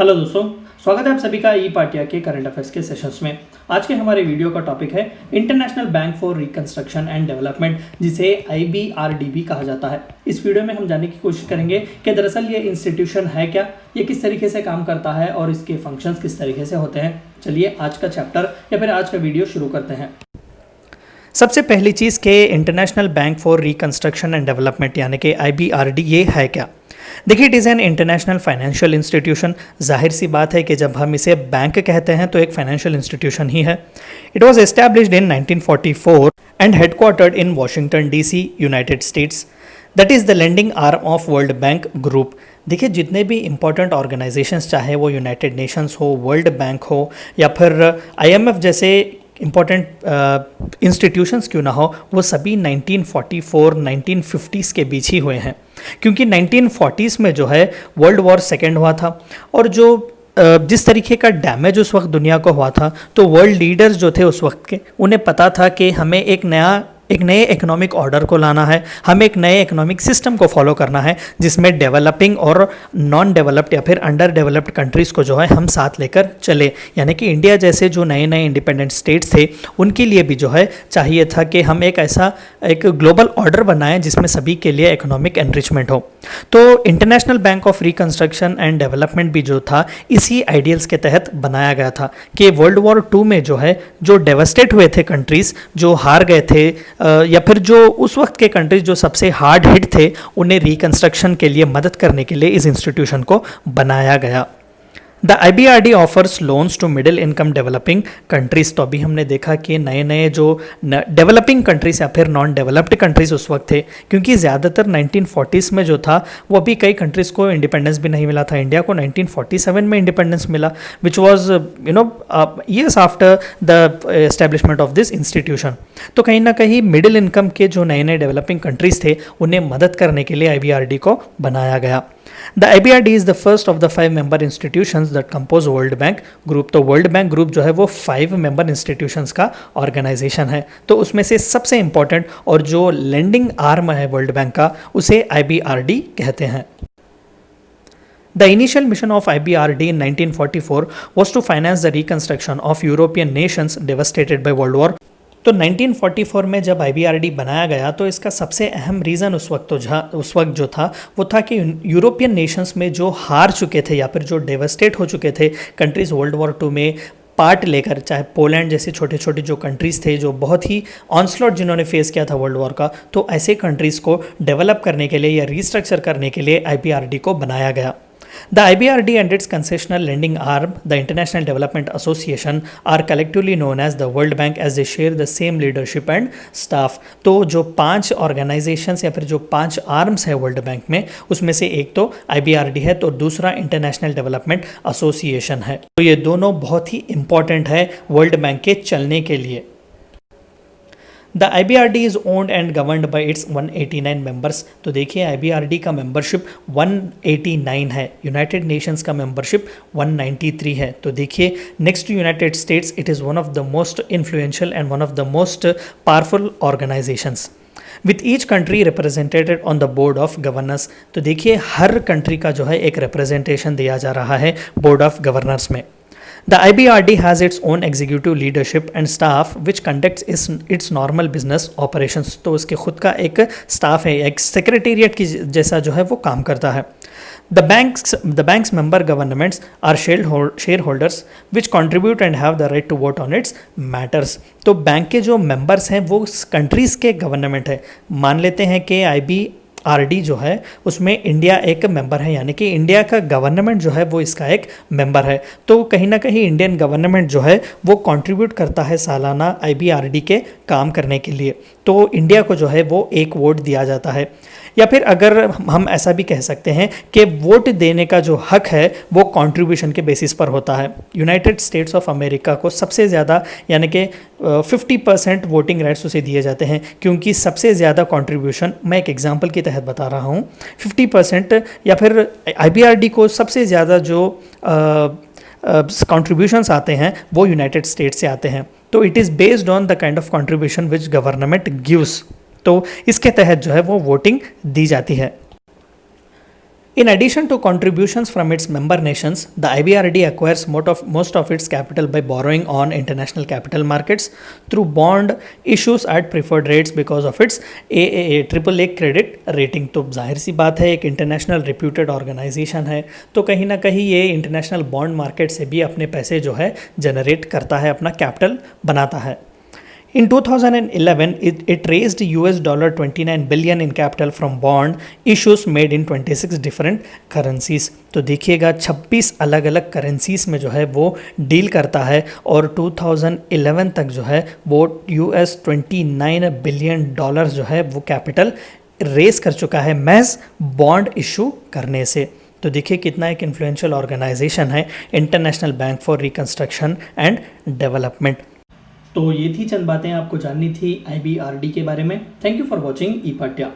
Hello दोस्तों, स्वागत है आप सभी का ई पाटिया के करंट अफेयर्स के सेशंस में। आज के हमारे वीडियो का टॉपिक है international bank for reconstruction and development, जिसे IBRD कहा जाता है। इस वीडियो में हम जानने की कोशिश करेंगे कि दरअसल ये इंस्टीट्यूशन है क्या, ये किस तरीके से काम करता है और इसके फंक्शंस किस तरीके से होते हैं। चलिए आज का चैप्टर या फिर आज का वीडियो शुरू करते हैं। सबसे पहली चीज़ के international bank for reconstruction and development यानी कि IBRD ये है क्या। देखिए, it is an international financial institution. जाहिर सी बात है कि जब हम इसे बैंक कहते हैं तो एक फाइनेंशियल इंस्टीट्यूशन ही है। It was established in 1944 and headquartered in Washington DC, United states. That is the lending arm of world bank group. देखिए, जितने भी इंपॉर्टेंट ऑर्गेनाइजेशंस, चाहे वो यूनाइटेड नेशंस हो, वर्ल्ड बैंक हो या फिर IMF जैसे इम्पॉर्टेंट इंस्टीट्यूशंस क्यों ना हो, वो सभी 1944 1950s के बीच ही हुए हैं। क्योंकि 1940s में जो है वर्ल्ड वॉर सेकेंड हुआ था और जो जिस तरीके का डैमेज उस वक्त दुनिया को हुआ था, तो वर्ल्ड लीडर्स जो थे उस वक्त के, उन्हें पता था कि हमें एक नए इकोनॉमिक ऑर्डर को लाना है, हमें एक नए इकोनॉमिक सिस्टम को फॉलो करना है जिसमें डेवलपिंग और नॉन डेवलप्ड या फिर अंडर डेवलप्ड कंट्रीज़ को जो है हम साथ लेकर चले। यानी कि इंडिया जैसे जो नए नए इंडिपेंडेंट स्टेट्स थे, उनके लिए भी जो है चाहिए था कि हम एक ग्लोबल ऑर्डर बनाएं जिसमें सभी के लिए इकोनॉमिक एनरिचमेंट हो। तो international bank of reconstruction and development भी जो था इसी आइडियल्स के तहत बनाया गया था कि वर्ल्ड वॉर 2 में जो है जो डेवस्टेट हुए थे कंट्रीज़, जो हार गए थे या फिर जो उस वक्त के कंट्रीज जो सबसे हार्ड हिट थे, उन्हें रिकंस्ट्रक्शन के लिए मदद करने के लिए इस इंस्टीट्यूशन को बनाया गया। The IBRD offers loans to middle income developing countries. तो अभी हमने देखा कि नए नए जो डेवलपिंग कंट्रीज या फिर नॉन डेवलप्ड कंट्रीज उस वक्त थे, क्योंकि ज़्यादातर 1940s में जो था वो अभी कई कंट्रीज़ को इंडिपेंडेंस भी नहीं मिला था। इंडिया को 1947 में इंडिपेंडेंस मिला, which was years after the establishment of this institution. तो कहीं ना कहीं मिडिल इनकम के जो नए नए डेवलपिंग कंट्रीज़ थे, उन्हें मदद करने के लिए IBRD को बनाया गया। The IBRD is the first of the 5 member institutions that compose World Bank Group। तो World Bank Group जो है वो 5 member institutions का ऑर्गेनाइजेशन है। तो उसमें से सबसे इंपॉर्टेंट और जो लेंडिंग आर्म है वर्ल्ड बैंक का, उसे IBRD कहते हैं। The initial mission of IBRD in 1944 was to finance the reconstruction of European nations devastated by World War। तो 1944 में जब IBRD बनाया गया तो इसका सबसे अहम रीज़न उस वक्त जो था वो था कि यूरोपियन नेशंस में जो हार चुके थे या फिर जो डेवस्टेट हो चुके थे कंट्रीज़ वर्ल्ड वॉर 2 में पार्ट लेकर, चाहे पोलैंड जैसे छोटे छोटे जो कंट्रीज़ थे जो बहुत ही ऑनस्लॉट जिन्होंने फेस किया था वर्ल्ड वॉर का, तो ऐसे कंट्रीज़ को डेवलप करने के लिए या रिस्ट्रक्चर करने के लिए IBRD को बनाया गया। The IBRD and its concessional lending arm, the International Development Association, are collectively known as the World Bank as they share the same leadership and staff। तो जो 5 ऑर्गेनाइजेशंस या फिर जो 5 आर्म्स है वर्ल्ड बैंक में, उसमें से एक तो IBRD है तो दूसरा इंटरनेशनल डेवलपमेंट एसोसिएशन है। तो ये दोनों बहुत ही इंपॉर्टेंट है वर्ल्ड बैंक के चलने के लिए। The IBRD is owned and governed by its 189 members। तो देखिए, IBRD का मेंबरशिप 189 है, यूनाइटेड नेशंस का मेंबरशिप 193 है। तो देखिए, next to United States it is one of the most influential and one of the most powerful organisations with each country representated on the board of governors. तो देखिए, हर country का जो है एक रिप्रेजेंटेशन दिया जा रहा है बोर्ड ऑफ गवर्नर्स में। The IBRD has its own executive leadership and staff which conducts its normal business operations। तो उसके खुद का एक स्टाफ है, एक सेक्रेटेरिएट की जैसा जो है वो काम करता है। The bank's member governments are shareholders which contribute and have the right to vote on its matters। तो बैंक के जो मेंबर्स हैं वो कंट्रीज़ के गवर्नमेंट है। मान लेते हैं कि IBRD जो है उसमें इंडिया एक मेंबर है, यानी कि इंडिया का गवर्नमेंट जो है वो इसका एक मेंबर है। तो कहीं ना कहीं इंडियन गवर्नमेंट जो है वो कंट्रीब्यूट करता है सालाना IBRD के काम करने के लिए। तो इंडिया को जो है वो एक वोट दिया जाता है, या फिर अगर हम ऐसा भी कह सकते हैं कि वोट देने का जो हक है वो कंट्रीब्यूशन के बेसिस पर होता है। यूनाइटेड स्टेट्स ऑफ अमेरिका को सबसे ज़्यादा यानी कि 50% वोटिंग राइट्स उसे दिए जाते हैं, क्योंकि सबसे ज़्यादा कंट्रीब्यूशन, मैं एक एग्जांपल की तहत बता रहा हूँ, 50% या फिर IBRD को सबसे ज़्यादा जो कंट्रीब्यूशंस आते हैं वो यूनाइटेड स्टेट्स से आते हैं। तो it is based on the kind of contribution which government gives. तो इसके तहत जो है वो वोटिंग दी जाती है। In addition to contributions from its member nations, the IBRD acquires most of its capital by borrowing on international capital markets through bond issues at preferred rates because of its AAA credit rating. तो जाहिर सी बात है, एक international reputed organisation है, तो कहीं ना कहीं ये इंटरनेशनल बॉन्ड मार्केट से भी अपने पैसे जो है जनरेट करता है, अपना कैपिटल बनाता है. In 2011, it raised $29 billion in capital from bond issues made in 26 different currencies. तो देखिएगा 26 अलग अलग करेंसीज में जो है वो डील करता है और 2011 तक जो है वो $29 बिलियन जो है वो कैपिटल रेस कर चुका है महज बॉन्ड इशू करने से. तो देखिए कितना एक इन्फ्लुएंशियल ऑर्गेनाइजेशन है international bank for reconstruction and development. तो ये थी चंद बातें आपको जाननी थी IBRD के बारे में. थैंक यू फॉर वॉचिंग ई पाठ्या.